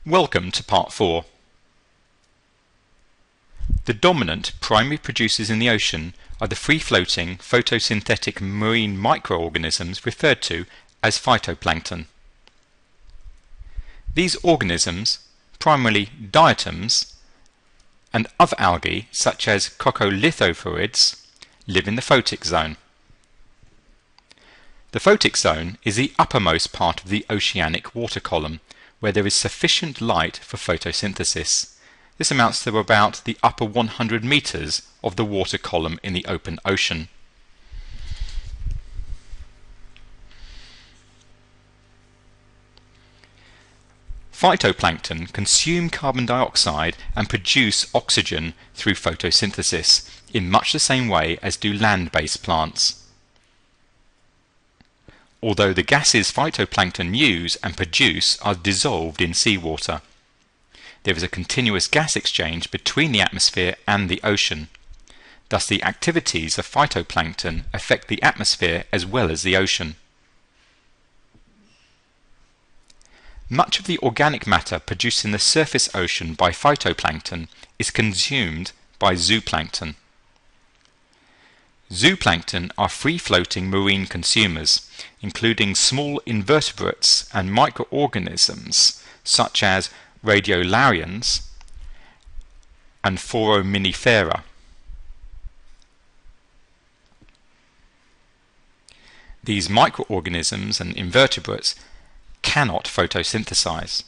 Welcome to Part 4. The dominant primary producers in the ocean are the free-floating photosynthetic marine microorganisms referred to as phytoplankton. These organisms, primarily diatoms, and other algae such as coccolithophorids, live in the photic zone. The photic zone is the uppermost part of the oceanic water column, where there is sufficient light for photosynthesis. This amounts to about the upper 100 meters of the water column in the open ocean. Phytoplankton consume carbon dioxide and produce oxygen through photosynthesis in much the same way as do land-based plants. Although the gases phytoplankton use and produce are dissolved in seawater, there is a continuous gas exchange between the atmosphere and the ocean. Thus the activities of phytoplankton affect the atmosphere as well as the ocean. Much of the organic matter produced in the surface ocean by phytoplankton is consumed by zooplankton. Zooplankton are free-floating marine consumers, including small invertebrates and microorganisms such as radiolarians and foraminifera. These microorganisms and invertebrates cannot photosynthesize.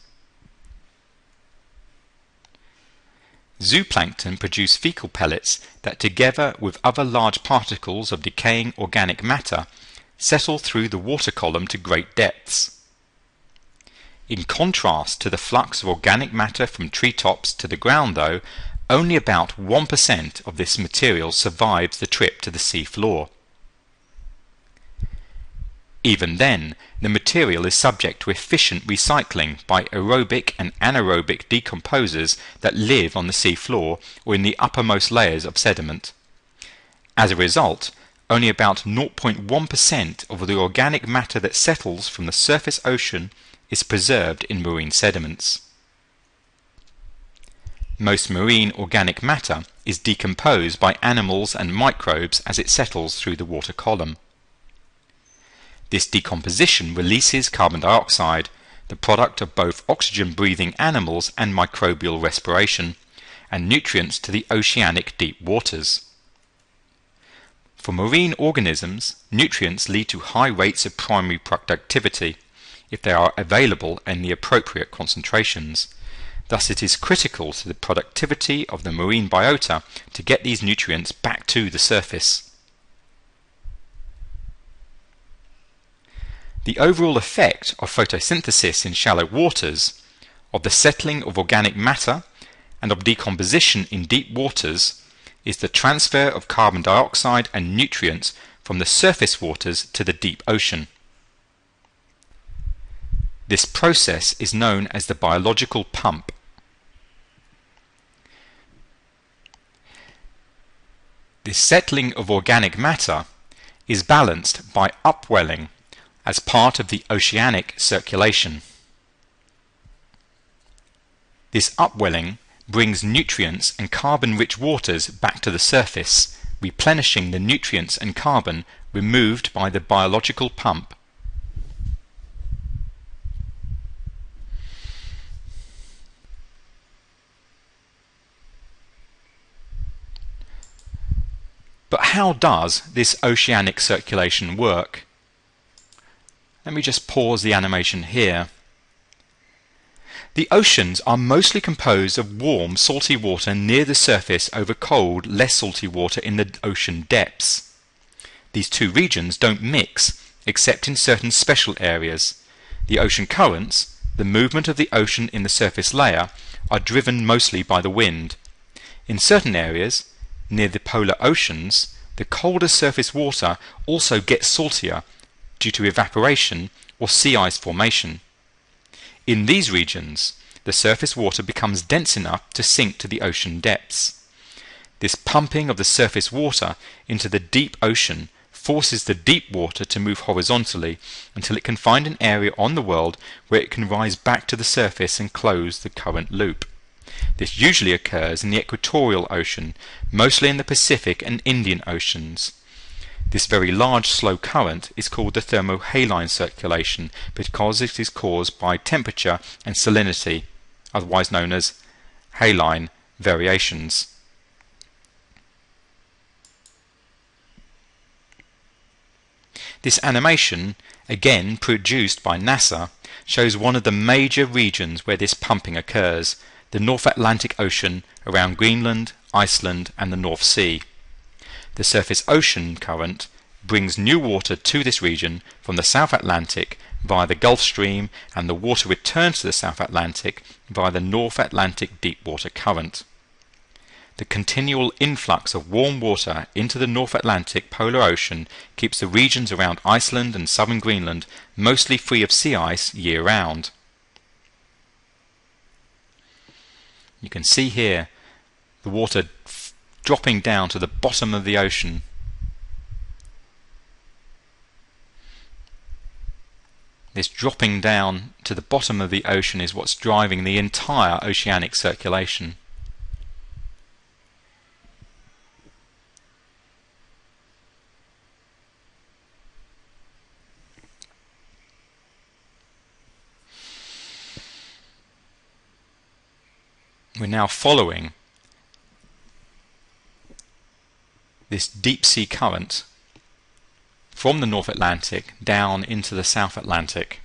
Zooplankton produce fecal pellets that, together with other large particles of decaying organic matter, settle through the water column to great depths. In contrast to the flux of organic matter from treetops to the ground, though, only about 1% of this material survives the trip to the sea floor. Even then, the material is subject to efficient recycling by aerobic and anaerobic decomposers that live on the sea floor or in the uppermost layers of sediment. As a result, only about 0.1% of the organic matter that settles from the surface ocean is preserved in marine sediments. Most marine organic matter is decomposed by animals and microbes as it settles through the water column. This decomposition releases carbon dioxide, the product of both oxygen-breathing animals and microbial respiration, and nutrients to the oceanic deep waters. For marine organisms, nutrients lead to high rates of primary productivity if they are available in the appropriate concentrations. Thus it is critical to the productivity of the marine biota to get these nutrients back to the surface. The overall effect of photosynthesis in shallow waters, of the settling of organic matter, and of decomposition in deep waters is the transfer of carbon dioxide and nutrients from the surface waters to the deep ocean. This process is known as the biological pump. The settling of organic matter is balanced by upwelling as part of the oceanic circulation. This upwelling brings nutrients and carbon-rich waters back to the surface, replenishing the nutrients and carbon removed by the biological pump. But how does this oceanic circulation work? Let me just pause the animation here. The oceans are mostly composed of warm, salty water near the surface over cold, less salty water in the ocean depths. These two regions don't mix, except in certain special areas. The ocean currents, the movement of the ocean in the surface layer, are driven mostly by the wind. In certain areas, near the polar oceans, the colder surface water also gets saltier due to evaporation or sea ice formation. In these regions, the surface water becomes dense enough to sink to the ocean depths. This pumping of the surface water into the deep ocean forces the deep water to move horizontally until it can find an area on the world where it can rise back to the surface and close the current loop. This usually occurs in the equatorial ocean, mostly in the Pacific and Indian Oceans. This very large slow current is called the thermohaline circulation because it is caused by temperature and salinity, otherwise known as haline variations. This animation, again produced by NASA, shows one of the major regions where this pumping occurs, the North Atlantic Ocean around Greenland, Iceland and the North Sea. The surface ocean current brings new water to this region from the South Atlantic via the Gulf Stream, and the water returns to the South Atlantic via the North Atlantic deep water current. The continual influx of warm water into the North Atlantic polar ocean keeps the regions around Iceland and southern Greenland mostly free of sea ice year-round. You can see here the water dropping down to the bottom of the ocean. This dropping down to the bottom of the ocean is what's driving the entire oceanic circulation. We're now following this deep sea current from the North Atlantic down into the South Atlantic.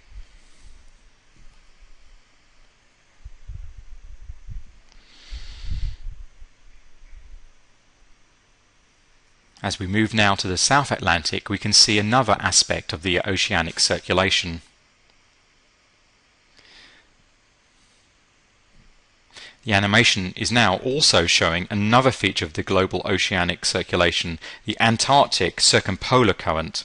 As we move now to the South Atlantic, we can see another aspect of the oceanic circulation. The animation is now also showing another feature of the global oceanic circulation, the Antarctic circumpolar current.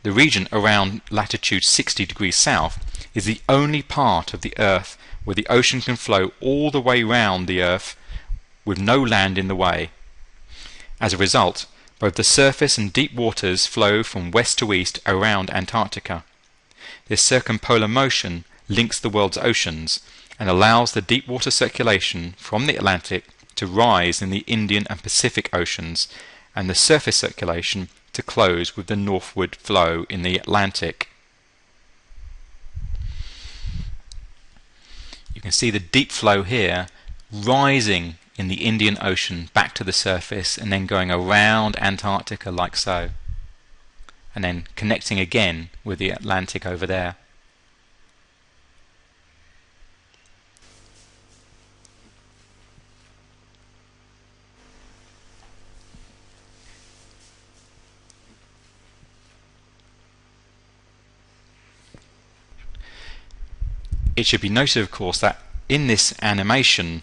The region around latitude 60 degrees south is the only part of the Earth where the ocean can flow all the way round the Earth with no land in the way. As a result, both the surface and deep waters flow from west to east around Antarctica. This circumpolar motion links the world's oceans and allows the deep water circulation from the Atlantic to rise in the Indian and Pacific Oceans, and the surface circulation to close with the northward flow in the Atlantic. You can see the deep flow here rising in the Indian Ocean back to the surface and then going around Antarctica like so, and then connecting again with the Atlantic over there. It should be noted, of course, that in this animation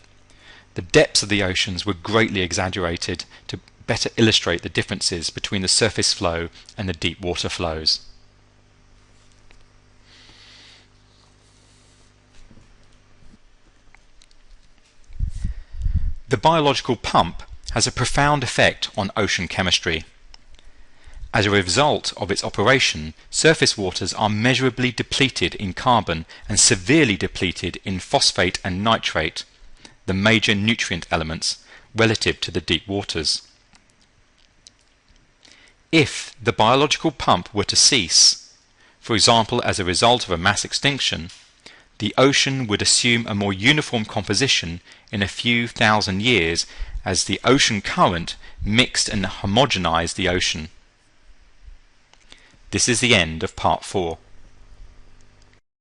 the depths of the oceans were greatly exaggerated to better illustrate the differences between the surface flow and the deep water flows. The biological pump has a profound effect on ocean chemistry. As a result of its operation, surface waters are measurably depleted in carbon and severely depleted in phosphate and nitrate, the major nutrient elements, relative to the deep waters. If the biological pump were to cease, for example as a result of a mass extinction, the ocean would assume a more uniform composition in a few thousand years as the ocean current mixed and homogenized the ocean. This is the end of part 4.